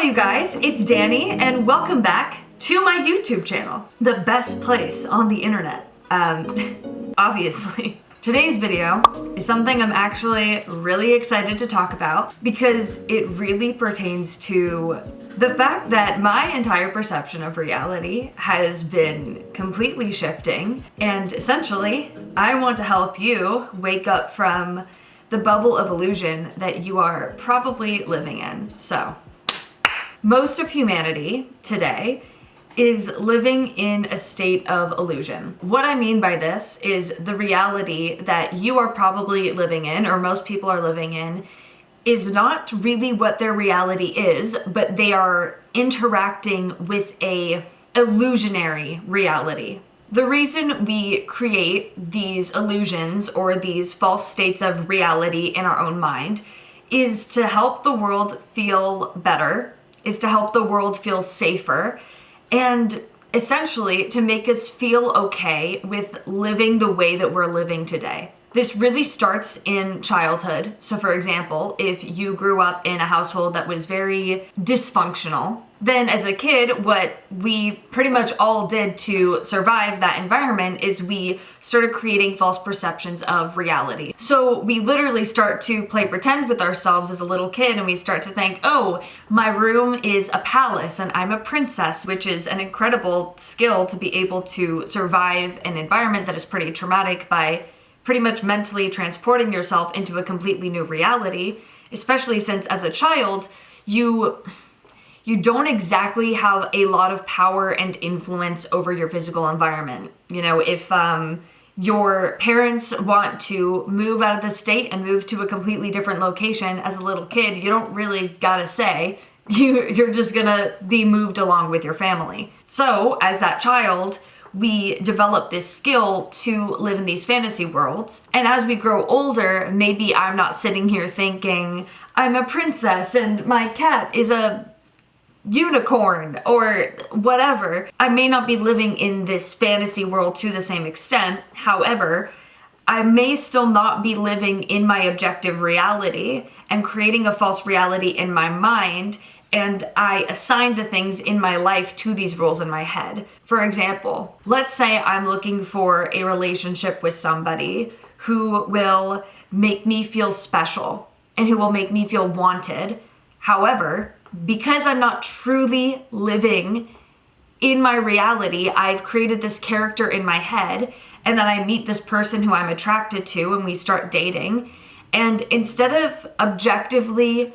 you guys, it's Dani and welcome back to my YouTube channel, the best place on the internet, obviously. Today's video is something I'm actually really excited to talk about because it really pertains to the fact that my entire perception of reality has been completely shifting, and essentially, I want to help you wake up from the bubble of illusion that you are probably living in. So, most of humanity today is living in a state of illusion. What I mean by this is the reality that you are probably living in, or most people are living in, is not really what their reality is, but they are interacting with a illusionary reality. The reason we create these illusions or these false states of reality in our own mind is to help the world feel better, is to help the world feel safer, and essentially to make us feel okay with living the way that we're living today. This really starts in childhood. So for example, if you grew up in a household that was very dysfunctional, then as a kid, what we pretty much all did to survive that environment is we started creating false perceptions of reality. So we literally start to play pretend with ourselves as a little kid, and we start to think, oh, my room is a palace and I'm a princess, which is an incredible skill to be able to survive an environment that is pretty traumatic by pretty much mentally transporting yourself into a completely new reality, especially since as a child, you don't exactly have a lot of power and influence over your physical environment. You know, if your parents want to move out of the state and move to a completely different location as a little kid, you don't really gotta say. You're just gonna be moved along with your family. So as that child, we develop this skill to live in these fantasy worlds. And as we grow older, maybe I'm not sitting here thinking, I'm a princess and my cat is a unicorn or whatever. I may not be living in this fantasy world to the same extent. However, I may still not be living in my objective reality and creating a false reality in my mind, and I assign the things in my life to these roles in my head. For example, let's say I'm looking for a relationship with somebody who will make me feel special and who will make me feel wanted. However, because I'm not truly living in my reality, I've created this character in my head, and then I meet this person who I'm attracted to and we start dating. And instead of objectively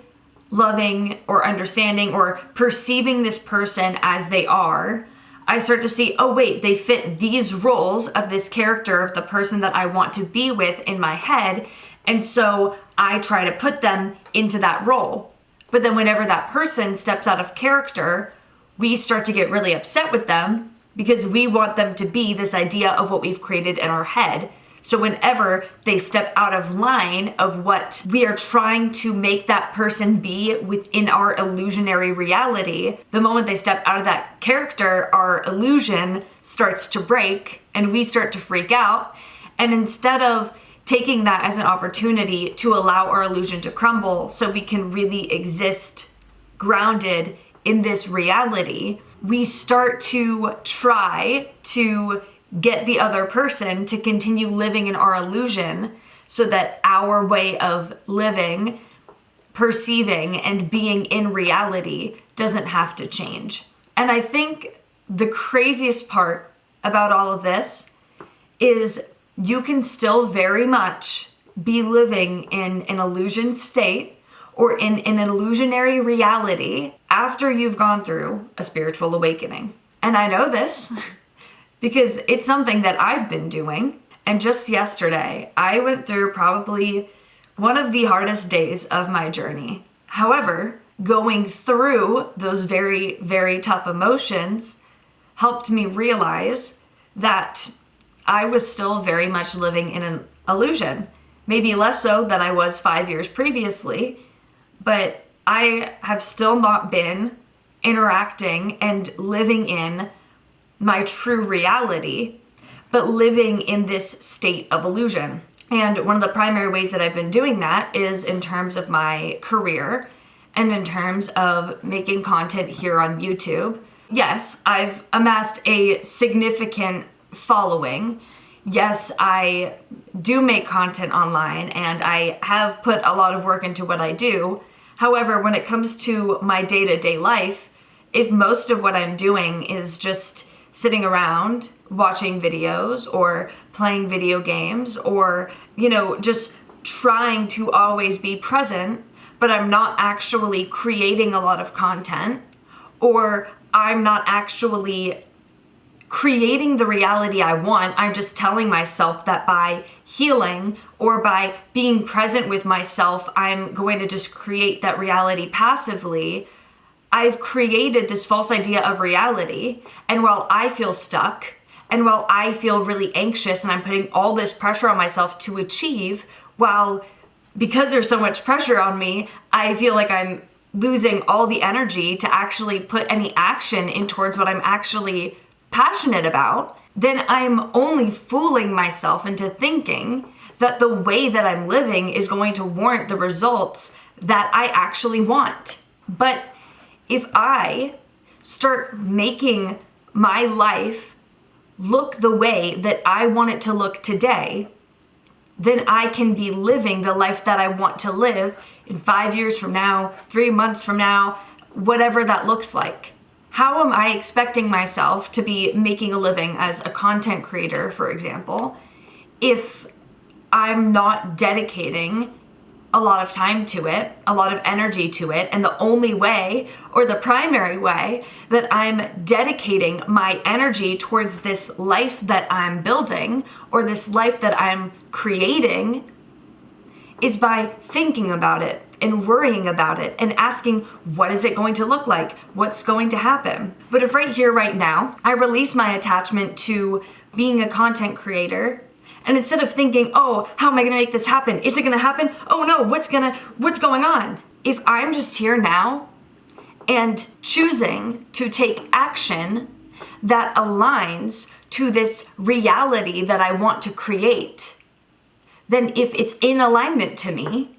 loving or understanding or perceiving this person as they are, I start to see, oh wait, they fit these roles of this character of the person that I want to be with in my head, and so I try to put them into that role. But then whenever that person steps out of character, we start to get really upset with them because we want them to be this idea of what we've created in our head. So whenever they step out of line of what we are trying to make that person be within our illusionary reality, the moment they step out of that character, our illusion starts to break and we start to freak out. And instead of taking that as an opportunity to allow our illusion to crumble so we can really exist grounded in this reality, we start to try to get the other person to continue living in our illusion so that our way of living, perceiving, and being in reality doesn't have to change. And I think the craziest part about all of this is you can still very much be living in an illusion state or in an illusionary reality after you've gone through a spiritual awakening. And I know this because it's something that I've been doing. And just yesterday, I went through probably one of the hardest days of my journey. However, going through those very, very tough emotions helped me realize that I was still very much living in an illusion. Maybe less so than I was 5 years previously, but I have still not been interacting and living in my true reality, but living in this state of illusion. And one of the primary ways that I've been doing that is in terms of my career and in terms of making content here on YouTube. Yes, I've amassed a significant following. Yes, I do make content online and I have put a lot of work into what I do. However, when it comes to my day-to-day life, if most of what I'm doing is just sitting around watching videos or playing video games or, just trying to always be present, but I'm not actually creating a lot of content, or I'm not actually creating the reality I want, I'm just telling myself that by healing or by being present with myself, I'm going to just create that reality passively, I've created this false idea of reality. And while I feel stuck, and while I feel really anxious and I'm putting all this pressure on myself to achieve, because there's so much pressure on me, I feel like I'm losing all the energy to actually put any action in towards what I'm actually passionate about, then I'm only fooling myself into thinking that the way that I'm living is going to warrant the results that I actually want. But if I start making my life look the way that I want it to look today, then I can be living the life that I want to live in 5 years from now, 3 months from now, whatever that looks like. How am I expecting myself to be making a living as a content creator, for example, if I'm not dedicating a lot of time to it, a lot of energy to it, and the only way, or the primary way, that I'm dedicating my energy towards this life that I'm building, or this life that I'm creating, is by thinking about it and worrying about it and asking, what is it going to look like? What's going to happen? But if right here, right now, I release my attachment to being a content creator, and instead of thinking, oh, how am I gonna make this happen? Is it gonna happen? Oh no, what's going on? If I'm just here now and choosing to take action that aligns to this reality that I want to create, then if it's in alignment to me,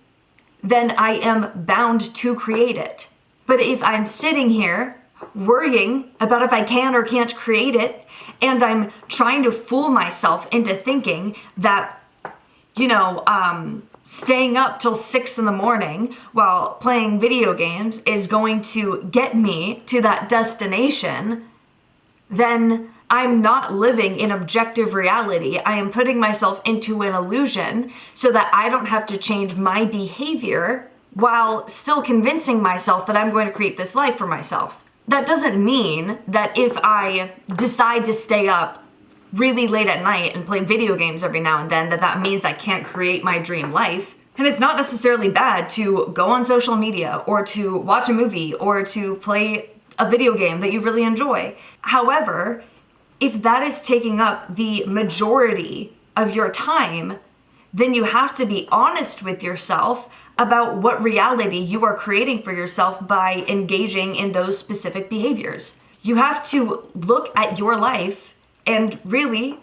then I am bound to create it. But if I'm sitting here worrying about if I can or can't create it, and I'm trying to fool myself into thinking that, staying up till 6 a.m. while playing video games is going to get me to that destination, then I'm not living in objective reality. I am putting myself into an illusion so that I don't have to change my behavior while still convincing myself that I'm going to create this life for myself. That doesn't mean that if I decide to stay up really late at night and play video games every now and then, that means I can't create my dream life. And it's not necessarily bad to go on social media or to watch a movie or to play a video game that you really enjoy. However, if that is taking up the majority of your time, then you have to be honest with yourself about what reality you are creating for yourself by engaging in those specific behaviors. You have to look at your life and really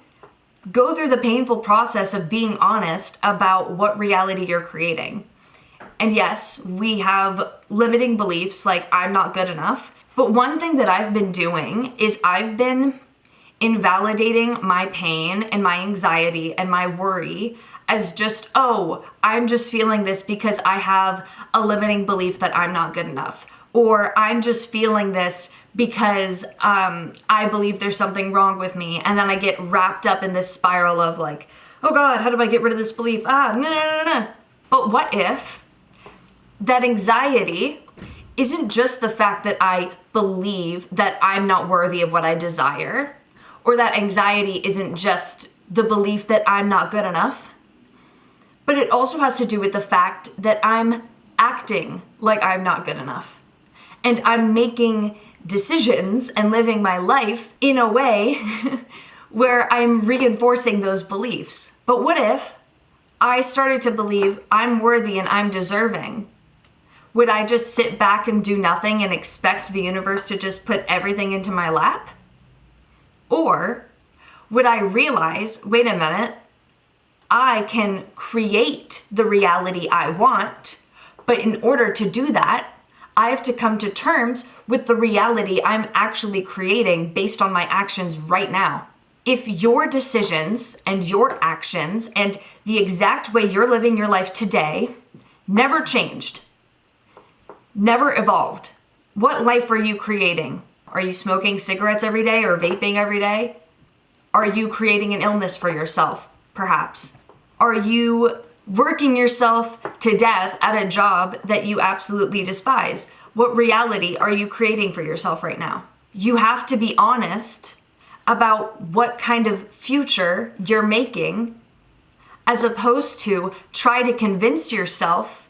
go through the painful process of being honest about what reality you're creating. And yes, we have limiting beliefs like I'm not good enough. But one thing that I've been doing is I've been invalidating my pain and my anxiety and my worry as just, oh, I'm just feeling this because I have a limiting belief that I'm not good enough. Or I'm just feeling this because I believe there's something wrong with me. And then I get wrapped up in this spiral of like, oh God, how do I get rid of this belief? No. But what if that anxiety isn't just the fact that I believe that I'm not worthy of what I desire, or that anxiety isn't just the belief that I'm not good enough, but it also has to do with the fact that I'm acting like I'm not good enough. And I'm making decisions and living my life in a way where I'm reinforcing those beliefs. But what if I started to believe I'm worthy and I'm deserving? Would I just sit back and do nothing and expect the universe to just put everything into my lap? Or would I realize, wait a minute, I can create the reality I want, but in order to do that, I have to come to terms with the reality I'm actually creating based on my actions right now. If your decisions and your actions and the exact way you're living your life today never changed, never evolved, what life are you creating? Are you smoking cigarettes every day or vaping every day? Are you creating an illness for yourself, perhaps? Are you working yourself to death at a job that you absolutely despise? What reality are you creating for yourself right now? You have to be honest about what kind of future you're making, as opposed to try to convince yourself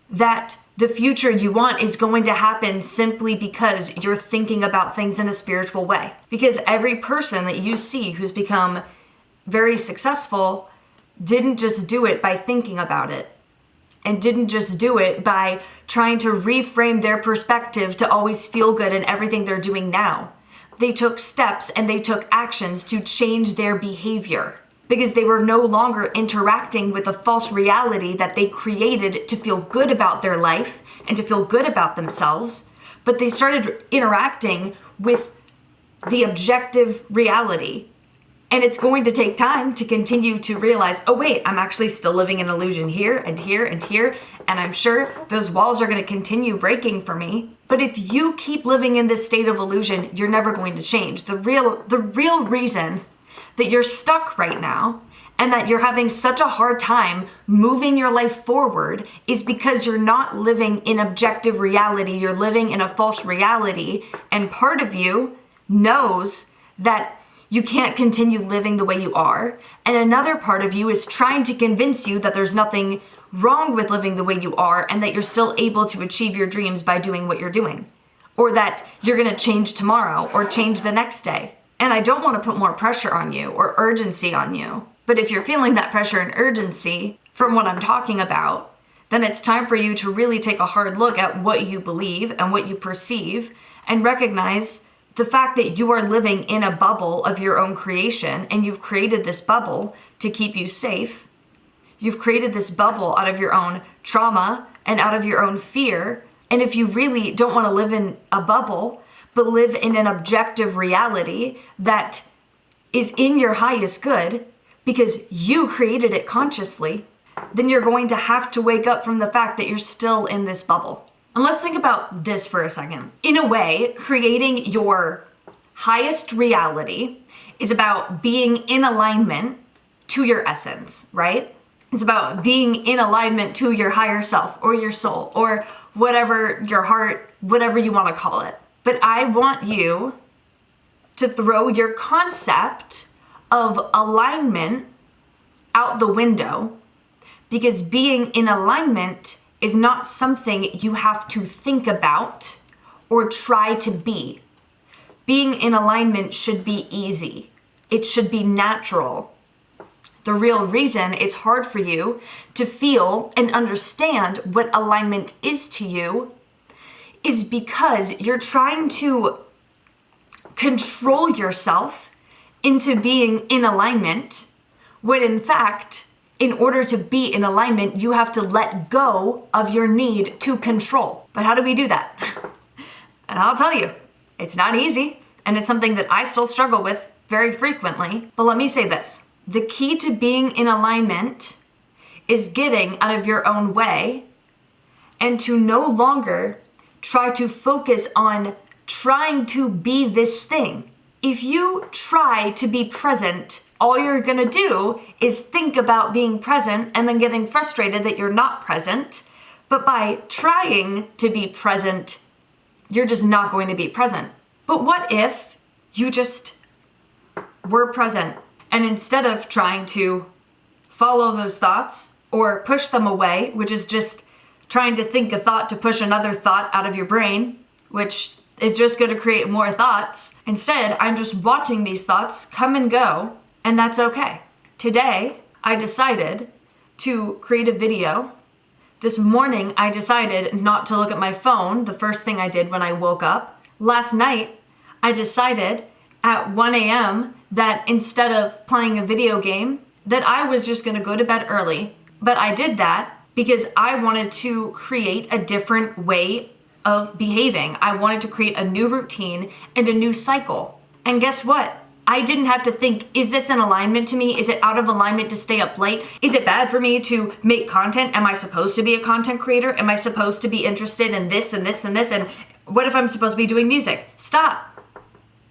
that the future you want is going to happen simply because you're thinking about things in a spiritual way. Because every person that you see who's become very successful didn't just do it by thinking about it, and didn't just do it by trying to reframe their perspective to always feel good in everything they're doing now. They took steps and they took actions to change their behavior because they were no longer interacting with a false reality that they created to feel good about their life and to feel good about themselves, but they started interacting with the objective reality. And it's going to take time to continue to realize, oh wait, I'm actually still living an illusion here and here and here, and I'm sure those walls are going to continue breaking for me. But if you keep living in this state of illusion, you're never going to change. The real reason that you're stuck right now and that you're having such a hard time moving your life forward is because you're not living in objective reality. You're living in a false reality, and part of you knows that you can't continue living the way you are, and another part of you is trying to convince you that there's nothing wrong with living the way you are and that you're still able to achieve your dreams by doing what you're doing, or that you're going to change tomorrow or change the next day. And I don't want to put more pressure on you or urgency on you, but if you're feeling that pressure and urgency from what I'm talking about, then it's time for you to really take a hard look at what you believe and what you perceive and recognize the fact that you are living in a bubble of your own creation, and you've created this bubble to keep you safe. You've created this bubble out of your own trauma and out of your own fear. And if you really don't want to live in a bubble, but live in an objective reality that is in your highest good because you created it consciously, then you're going to have to wake up from the fact that you're still in this bubble. And let's think about this for a second. In a way, creating your highest reality is about being in alignment to your essence, right? It's about being in alignment to your higher self or your soul or whatever your heart, whatever you want to call it. But I want you to throw your concept of alignment out the window, because being in alignment is not something you have to think about or try to be. Being in alignment should be easy. It should be natural. The real reason it's hard for you to feel and understand what alignment is to you is because you're trying to control yourself into being in alignment, when in fact, in order to be in alignment, you have to let go of your need to control. But how do we do that? And I'll tell you, it's not easy, and it's something that I still struggle with very frequently. But let me say this. The key to being in alignment is getting out of your own way and to no longer try to focus on trying to be this thing. If you try to be present, all you're gonna do is think about being present and then getting frustrated that you're not present. But by trying to be present, you're just not going to be present. But what if you just were present, and instead of trying to follow those thoughts or push them away, which is just trying to think a thought to push another thought out of your brain, which is just going to create more thoughts. Instead, I'm just watching these thoughts come and go, and that's okay. Today, I decided to create a video. This morning, I decided not to look at my phone, the first thing I did when I woke up. Last night, I decided at 1 a.m. that instead of playing a video game, that I was just gonna go to bed early. But I did that because I wanted to create a different way of behaving. I wanted to create a new routine and a new cycle. And guess what? I didn't have to think, is this in alignment to me? Is it out of alignment to stay up late? Is it bad for me to make content? Am I supposed to be a content creator? Am I supposed to be interested in this and this and this? And what if I'm supposed to be doing music? Stop.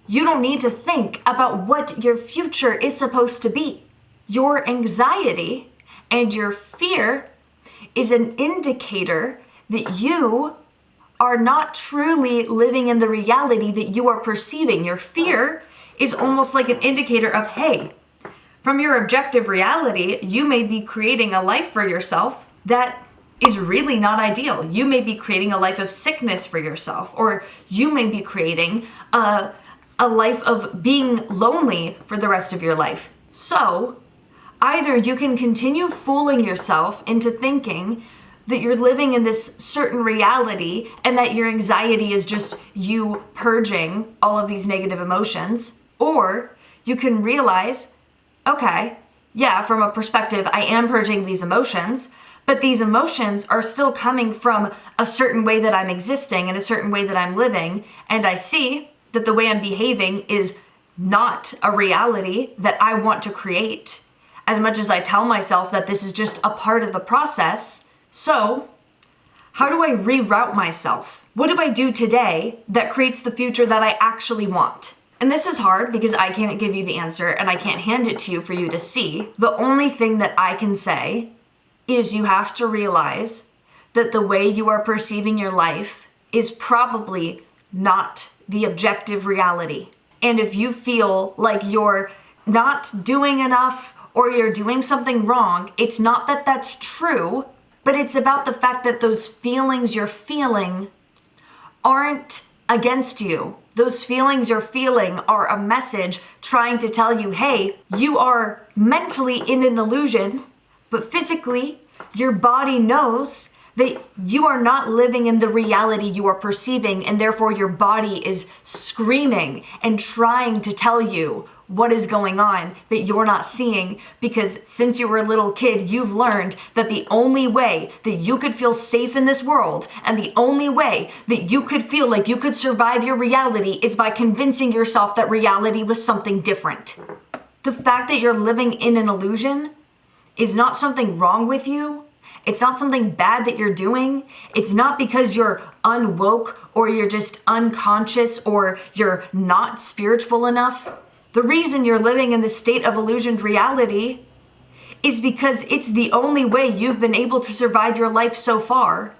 You don't need to think about what your future is supposed to be. Your anxiety and your fear is an indicator that you are not truly living in the reality that you are perceiving. Your fear is almost like an indicator of, hey, from your objective reality, you may be creating a life for yourself that is really not ideal. You may be creating a life of sickness for yourself, or you may be creating a life of being lonely for the rest of your life. So either you can continue fooling yourself into thinking that you're living in this certain reality and that your anxiety is just you purging all of these negative emotions, or you can realize, okay, yeah, from a perspective, I am purging these emotions, but these emotions are still coming from a certain way that I'm existing and a certain way that I'm living, and I see that the way I'm behaving is not a reality that I want to create, as much as I tell myself that this is just a part of the process. So how do I reroute myself? What do I do today that creates the future that I actually want? And this is hard because I can't give you the answer and I can't hand it to you for you to see. The only thing that I can say is you have to realize that the way you are perceiving your life is probably not the objective reality. And if you feel like you're not doing enough or you're doing something wrong, it's not that that's true, but it's about the fact that those feelings you're feeling aren't against you. Those feelings you're feeling are a message trying to tell you, hey, you are mentally in an illusion, but physically your body knows that you are not living in the reality you are perceiving, and therefore your body is screaming and trying to tell you what is going on that you're not seeing, because since you were a little kid, you've learned that the only way that you could feel safe in this world and the only way that you could feel like you could survive your reality is by convincing yourself that reality was something different. The fact that you're living in an illusion is not something wrong with you. It's not something bad that you're doing. It's not because you're unwoke or you're just unconscious or you're not spiritual enough. The reason you're living in this state of illusioned reality is because it's the only way you've been able to survive your life so far.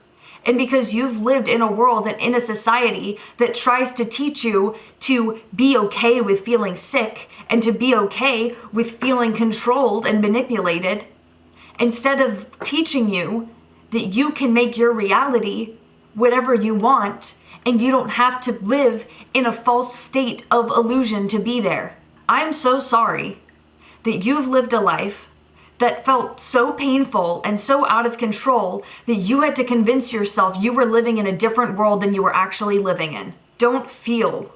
And because you've lived in a world and in a society that tries to teach you to be okay with feeling sick and to be okay with feeling controlled and manipulated, instead of teaching you that you can make your reality whatever you want and you don't have to live in a false state of illusion to be there. I'm so sorry that you've lived a life that felt so painful and so out of control that you had to convince yourself you were living in a different world than you were actually living in. Don't feel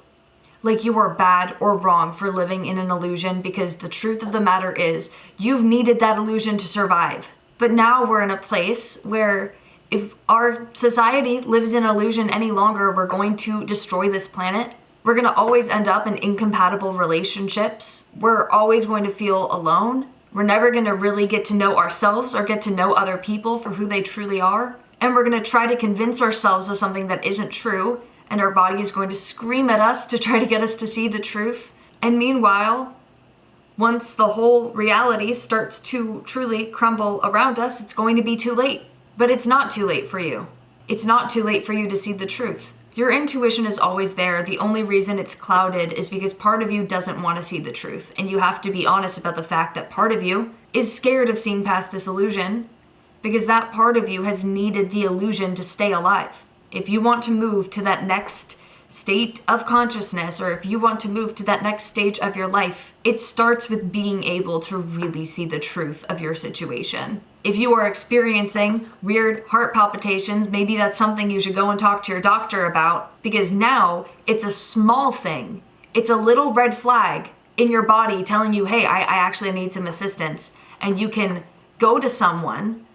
like you are bad or wrong for living in an illusion, because the truth of the matter is you've needed that illusion to survive. But now we're in a place where if our society lives in an illusion any longer, we're going to destroy this planet. We're going to always end up in incompatible relationships. We're always going to feel alone. We're never going to really get to know ourselves or get to know other people for who they truly are. And we're going to try to convince ourselves of something that isn't true. And our body is going to scream at us to try to get us to see the truth. And meanwhile, once the whole reality starts to truly crumble around us, it's going to be too late. But it's not too late for you. It's not too late for you to see the truth. Your intuition is always there. The only reason it's clouded is because part of you doesn't want to see the truth. And you have to be honest about the fact that part of you is scared of seeing past this illusion, because that part of you has needed the illusion to stay alive. If you want to move to that next state of consciousness, or if you want to move to that next stage of your life, it starts with being able to really see the truth of your situation. If you are experiencing weird heart palpitations, maybe that's something you should go and talk to your doctor about, because now it's a small thing. It's a little red flag in your body telling you, hey, I actually need some assistance. And you can go to someone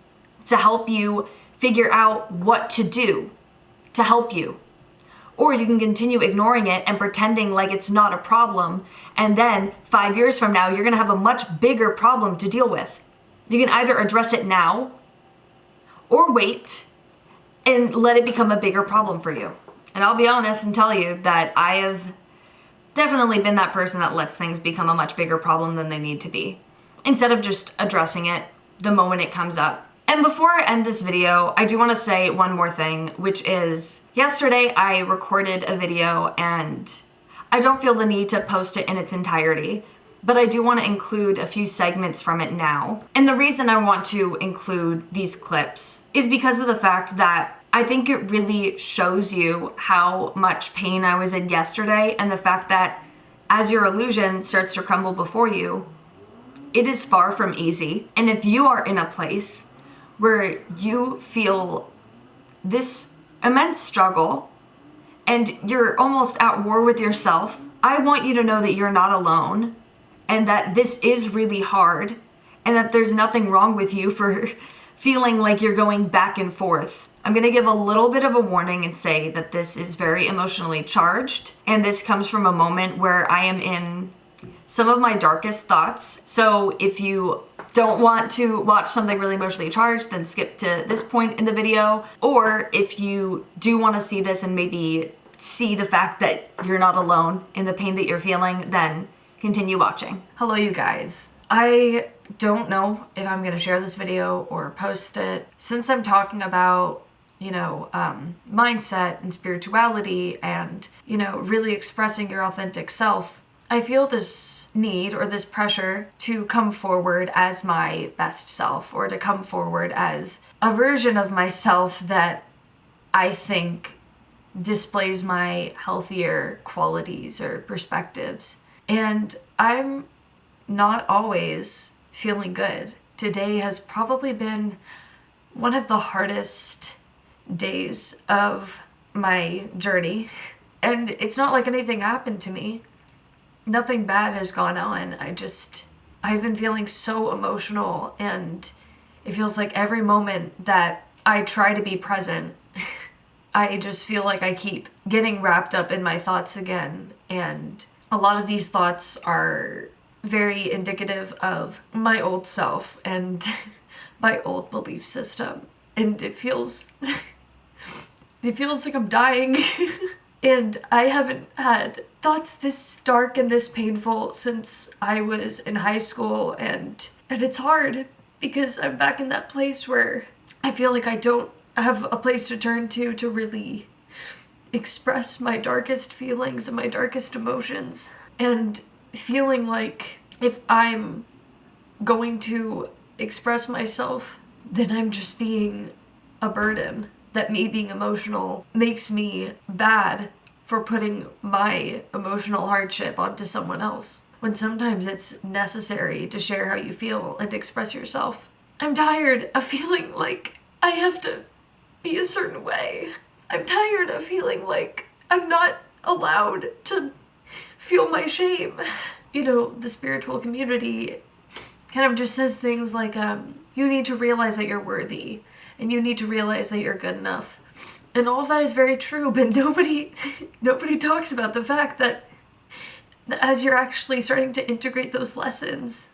to help you figure out what to do to help you. Or you can continue ignoring it and pretending like it's not a problem, and then 5 years from now, you're gonna have a much bigger problem to deal with. You can either address it now or wait and let it become a bigger problem for you. And I'll be honest and tell you that I have definitely been that person that lets things become a much bigger problem than they need to be, instead of just addressing it the moment it comes up. And before I end this video, I do want to say one more thing, which is yesterday I recorded a video and I don't feel the need to post it in its entirety, but I do want to include a few segments from it now. And the reason I want to include these clips is because of the fact that I think it really shows you how much pain I was in yesterday, and the fact that as your illusion starts to crumble before you, it is far from easy. And if you are in a place where you feel this immense struggle and you're almost at war with yourself, I want you to know that you're not alone, and that this is really hard, and that there's nothing wrong with you for feeling like you're going back and forth. I'm gonna give a little bit of a warning and say that this is very emotionally charged, and this comes from a moment where I am in some of my darkest thoughts. So if you don't want to watch something really emotionally charged, then skip to this point in the video. Or if you do want to see this and maybe see the fact that you're not alone in the pain that you're feeling, then continue watching. Hello, you guys. I don't know if I'm going to share this video or post it. Since I'm talking about, mindset and spirituality and, really expressing your authentic self, I feel this need or this pressure to come forward as my best self, or to come forward as a version of myself that I think displays my healthier qualities or perspectives. And I'm not always feeling good. Today has probably been one of the hardest days of my journey. And it's not like anything happened to me. Nothing bad has gone on. I've been feeling so emotional, and it feels like every moment that I try to be present, I just feel like I keep getting wrapped up in my thoughts again. And a lot of these thoughts are very indicative of my old self and my old belief system. And it feels like I'm dying. And I haven't had thoughts this dark and this painful since I was in high school, and it's hard because I'm back in that place where I feel like I don't have a place to turn to really express my darkest feelings and my darkest emotions, and feeling like if I'm going to express myself, then I'm just being a burden. That me being emotional makes me bad for putting my emotional hardship onto someone else, when sometimes it's necessary to share how you feel and express yourself. I'm tired of feeling like I have to be a certain way. I'm tired of feeling like I'm not allowed to feel my shame. The spiritual community kind of just says things like, you need to realize that you're worthy, and you need to realize that you're good enough. And all of that is very true, but nobody talks about the fact that as you're actually starting to integrate those lessons,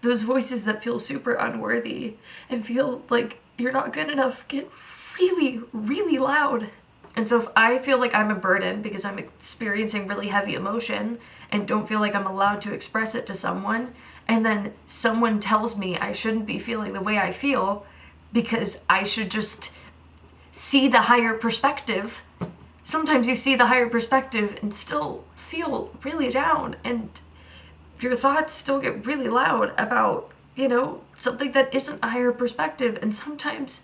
those voices that feel super unworthy and feel like you're not good enough get really, really loud. And so if I feel like I'm a burden because I'm experiencing really heavy emotion and don't feel like I'm allowed to express it to someone, and then someone tells me I shouldn't be feeling the way I feel because I should just see the higher perspective. Sometimes you see the higher perspective and still feel really down, and your thoughts still get really loud about, something that isn't a higher perspective. And sometimes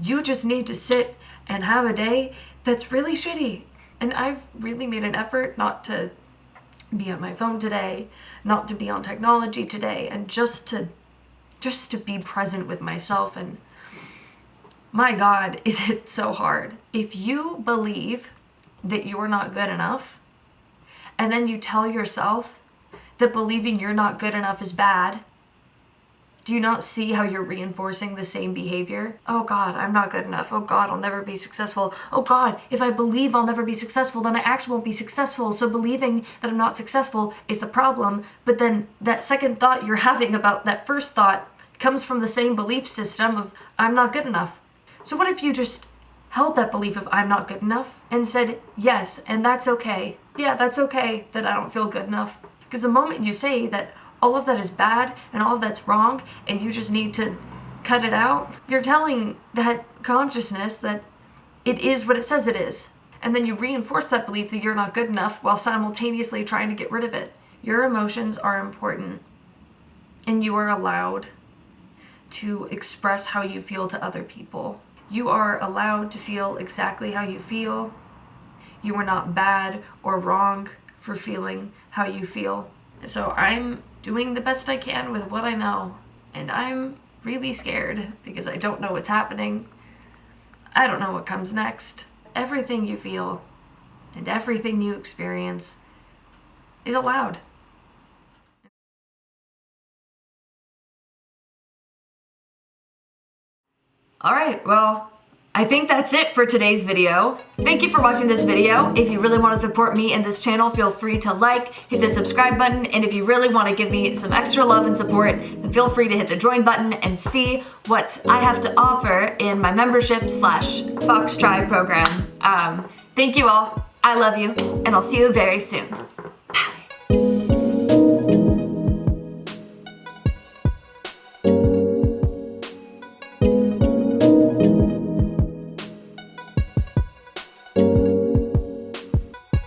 you just need to sit and have a day that's really shitty. And I've really made an effort not to be on my phone today, not to be on technology today, and just to be present with myself. And my God, is it so hard. If you believe that you're not good enough, and then you tell yourself that believing you're not good enough is bad, Do you not see how you're reinforcing the same behavior? Oh God, I'm not good enough. Oh God, I'll never be successful. Oh God, if I believe I'll never be successful, then I actually won't be successful. So believing that I'm not successful is the problem. But then that second thought you're having about that first thought comes from the same belief system of I'm not good enough. So what if you just held that belief of I'm not good enough and said, yes, and that's okay. Yeah, that's okay that I don't feel good enough. Because the moment you say that all of that is bad and all of that's wrong and you just need to cut it out, you're telling that consciousness that it is what it says it is. And then you reinforce that belief that you're not good enough while simultaneously trying to get rid of it. Your emotions are important and you are allowed to express how you feel to other people. You are allowed to feel exactly how you feel. You are not bad or wrong for feeling how you feel. So I'm doing the best I can with what I know. And I'm really scared because I don't know what's happening. I don't know what comes next. Everything you feel and everything you experience is allowed. All right, well, I think that's it for today's video. Thank you for watching this video. If you really want to support me and this channel, feel free to like, hit the subscribe button, and if you really want to give me some extra love and support, then feel free to hit the join button and see what I have to offer in my membership / Fox Tribe program. Thank you all. I love you, and I'll see you very soon.